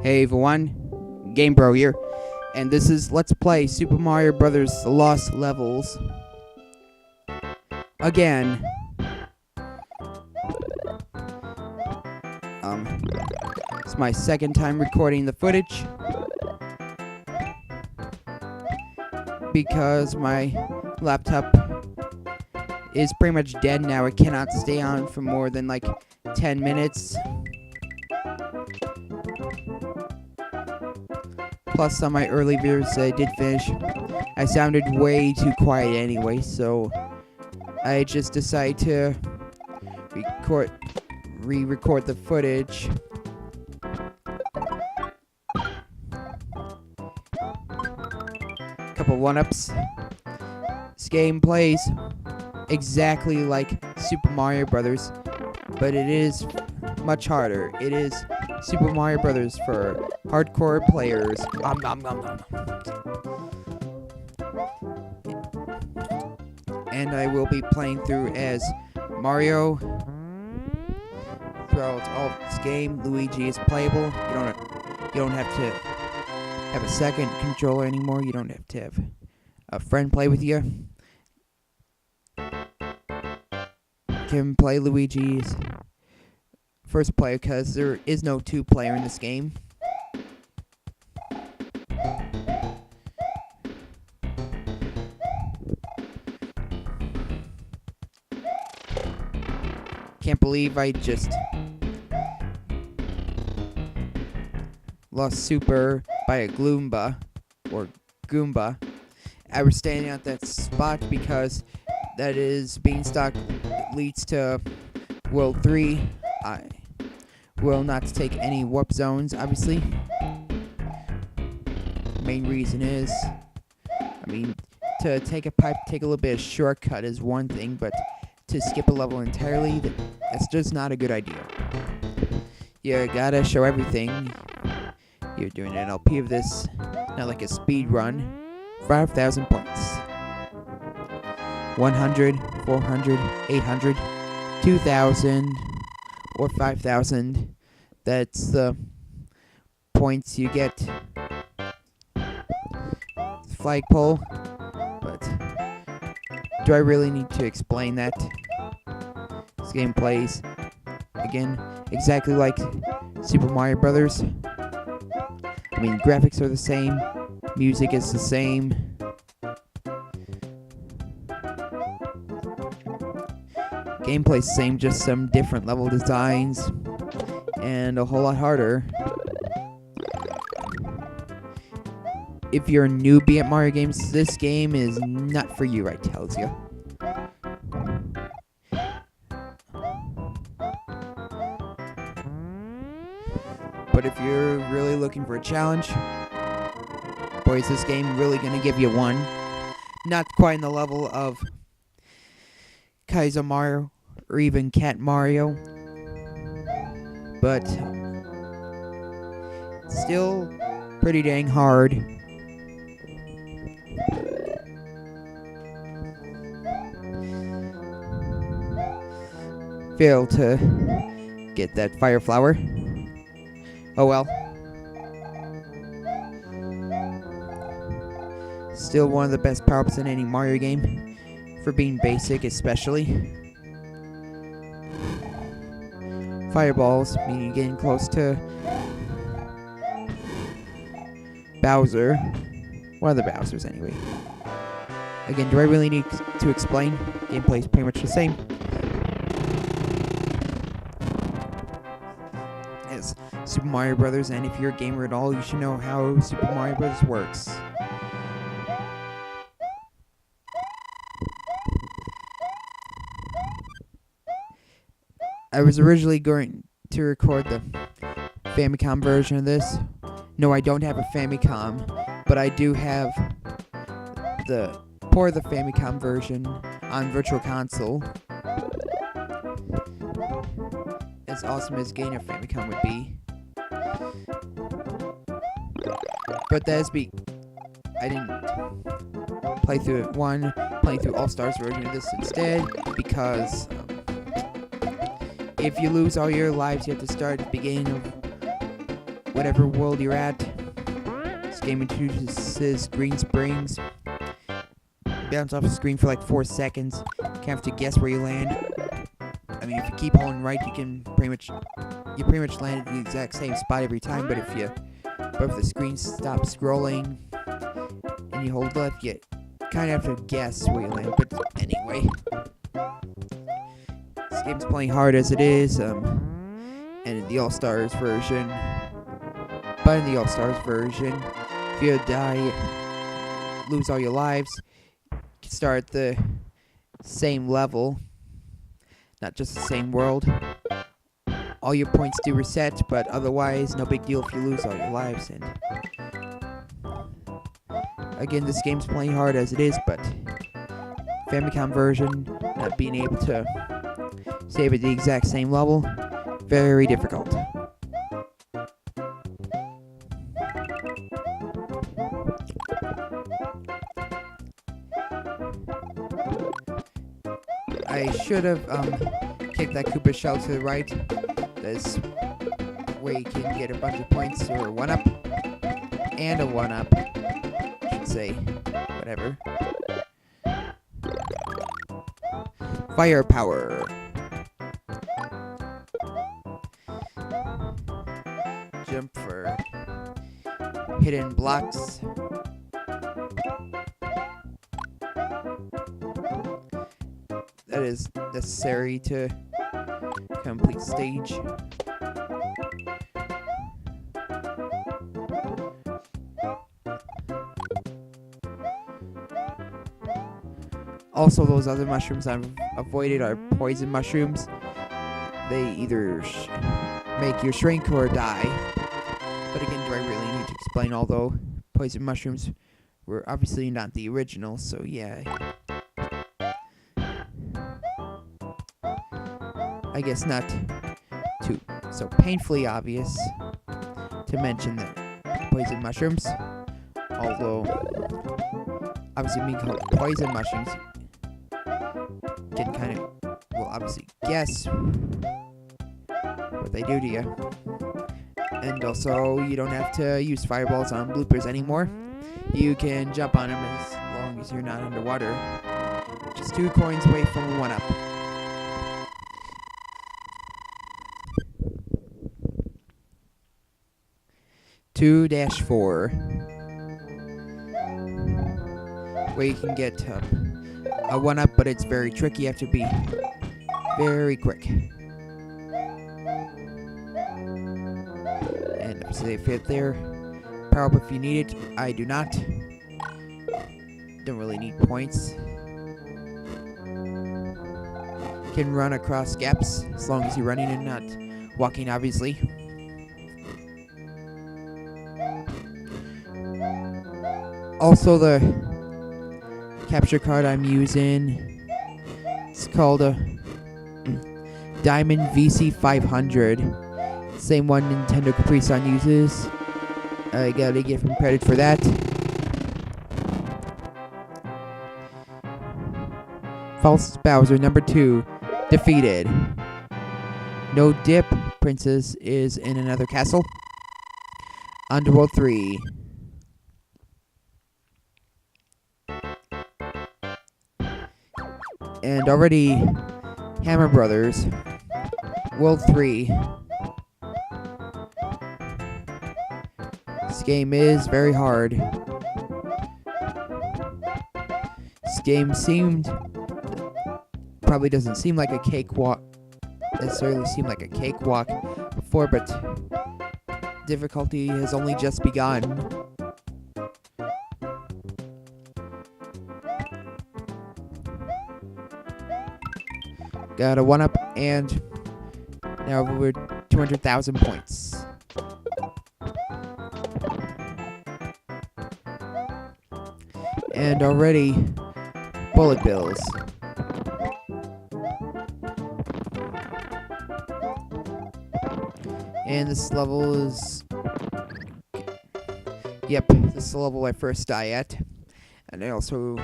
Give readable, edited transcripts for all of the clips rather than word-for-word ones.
Hey everyone, GameBro here, and this is Let's Play Super Mario Bros. Lost Levels. Again. It's my second time recording the footage because my laptop is pretty much dead now. It cannot stay on for more than like 10 minutes. Plus, on my early videos I did finish, I sounded way too quiet anyway, so I just decided to re-record the footage. Couple one-ups. This game plays exactly like Super Mario Bros., but it is much harder. It is Super Mario Bros. For hardcore players. And I will be playing through as Mario. Throughout all of this game, Luigi is playable. You don't have to have a second controller anymore. You don't have to have a friend play with you. Can play Luigi's first player because there is no two-player in this game. Can't believe I just lost Super by a Gloomba or Goomba. I was standing at that spot because that is Beanstalk leads to World 3. I will not take any warp zones, obviously. Main reason is, to take a little bit of shortcut is one thing, but to skip a level entirely, that's just not a good idea. You gotta show everything. You're doing an LP of this, not like a speed run. 5,000 points. 100, 400, 800, 2,000, or 5,000. That's the points you get. Flagpole. But do I really need to explain that? This game plays, again, exactly like Super Mario Bros. Graphics are the same. Music is the same. Gameplay's the same, just some different level designs. And a whole lot harder. If you're a newbie at Mario games, this game is not for you, I tells you. But if you're really looking for a challenge, boy, is this game really gonna give you one. Not quite in the level of Kaizo Mario or even Cat Mario, but still pretty dang hard. Failed to get that fire flower. Oh well. Still one of the best power-ups in any Mario game, for being basic especially. Fireballs, meaning getting close to Bowser. One of the Bowsers anyway. Again, do I really need to explain? Gameplay is pretty much the same. As Super Mario Bros., and if you're a gamer at all, you should know how Super Mario Bros. Works. I was originally going to record the Famicom version of this. No, I don't have a Famicom, but I do have the port of the Famicom version on Virtual Console. As awesome as getting a Famicom would be. But that is I didn't play through it playing through All-Stars version of this instead, because if you lose all your lives, you have to start at the beginning of whatever world you're at. This game introduces Green Springs. Bounce off the screen for like 4 seconds. You can't have to guess where you land. I mean, if you keep holding right, you pretty much land at the exact same spot every time. But if the screen stops scrolling and you hold left, you kind of have to guess where you land. But anyway, this game's playing hard as it is. And in the All-Stars version, if you die, lose all your lives, you can start at the same level, not just the same world. All your points do reset, but otherwise, no big deal if you lose all your lives. And again, this game's playing hard as it is, but Famicom version, not being able to save at the exact same level, very difficult. I should have kicked that Koopa shell to the right. That's where you can get a bunch of points, or 1-up, and a 1-up. I should say, whatever. Firepower. Jump for hidden blocks. That is necessary to complete stage. Also, those other mushrooms I've avoided are poison mushrooms. They either make you shrink or die. But again, do I really need to explain? Although poison mushrooms were obviously not the original, so yeah. I guess not too so painfully obvious to mention that poison mushrooms, although obviously being called poison mushrooms, you can kind of, well, obviously guess what they do to you. And also, you don't have to use fireballs on bloopers anymore. You can jump on them as long as you're not underwater. Just 2 coins away from a 1-up. (2-4), where you can get a 1-up, but it's very tricky. You have to be very quick. And obviously they fit there. Power up if you need it. I do not. Don't really need points. Can run across gaps as long as you're running and not walking, obviously. Also, the capture card I'm using, it's called a Diamond VC500. Same one Nintendo Capri Sun uses. I gotta give him credit for that. False Bowser number 2 defeated. No Dip Princess is in another castle. Underworld 3. And already Hammer Brothers World 3. This game is very hard. This game probably doesn't seem like a cakewalk, necessarily seem like a cakewalk before, but difficulty has only just begun. Got a 1-up and now over 200,000 points. And already bullet bills. And this level is... Yep, this is the level I first die at. And I also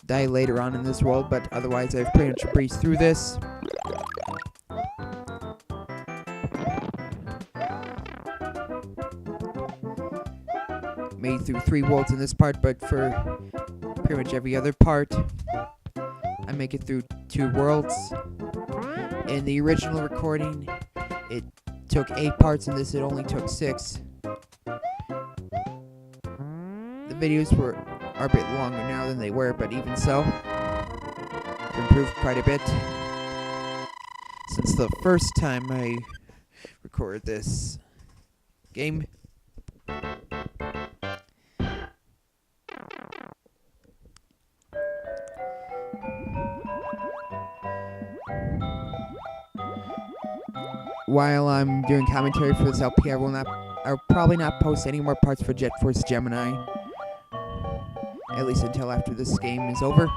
die later on in this world, but otherwise I've pretty much breezed through this. made through 3 worlds in this part, but for pretty much every other part, I make it through 2 worlds. In the original recording, it took 8 parts, and this it only took 6. The videos are a bit longer now than they were, but even so, I've improved quite a bit since the first time I recorded this game. While I'm doing commentary for this LP, I'll probably not post any more parts for Jet Force Gemini, at least until after this game is over.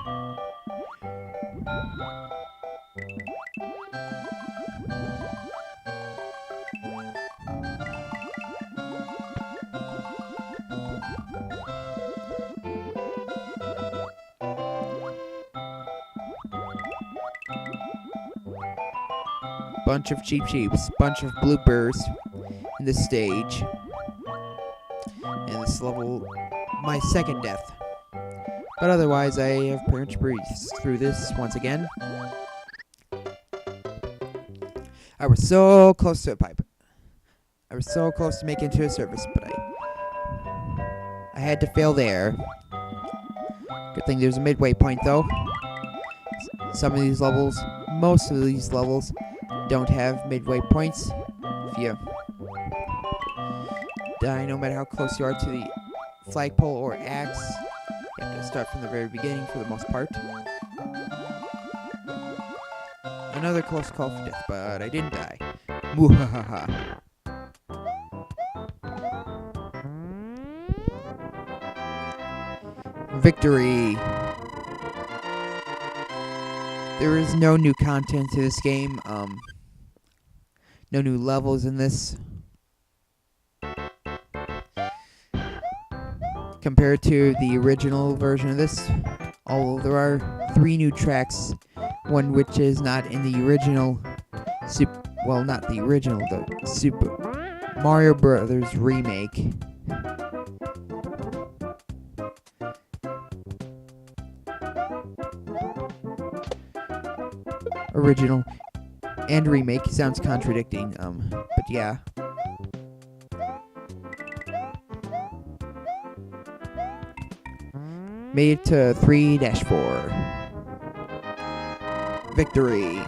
Bunch of cheap sheeps, bunch of bloopers in this stage. And this level, my second death. But otherwise, I have pretty much breezed through this once again. I was so close to a pipe. I was so close to making it to a surface, but I had to fail there. Good thing there's a midway point, though. Some of these levels, most of these levels, don't have midway points. If you die, no matter how close you are to the flagpole or axe, you have to start from the very beginning for the most part. Another close call for death, but I didn't die. Muhahaha. Victory! There is no new content to this game. No new levels in this. Compared to the original version of this, although there are 3 new tracks, one which is not in the original not the original, the Super Mario Brothers remake. Original and remake sounds contradicting, but yeah. Made it to 3-4. Victory.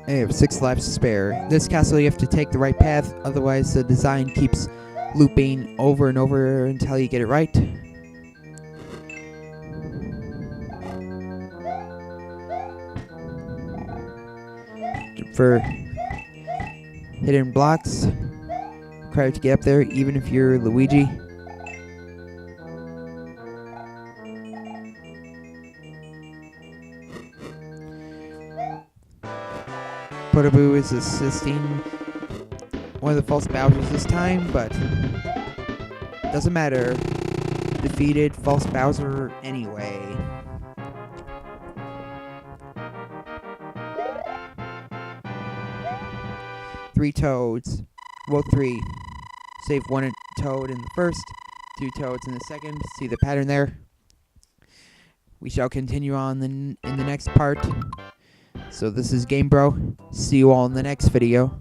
I have 6 lives to spare. This castle you have to take the right path, otherwise the design keeps looping over and over until you get it right. For hidden blocks, required to get up there, even if you're Luigi. Pottaboo is assisting one of the false Bowsers this time, but doesn't matter. Defeated false Bowser anyway. Three Toads. Well, 3. Save 1 Toad in the first, 2 Toads in the second. See the pattern there? We shall continue on in the next part. So this is GameBro. See you all in the next video.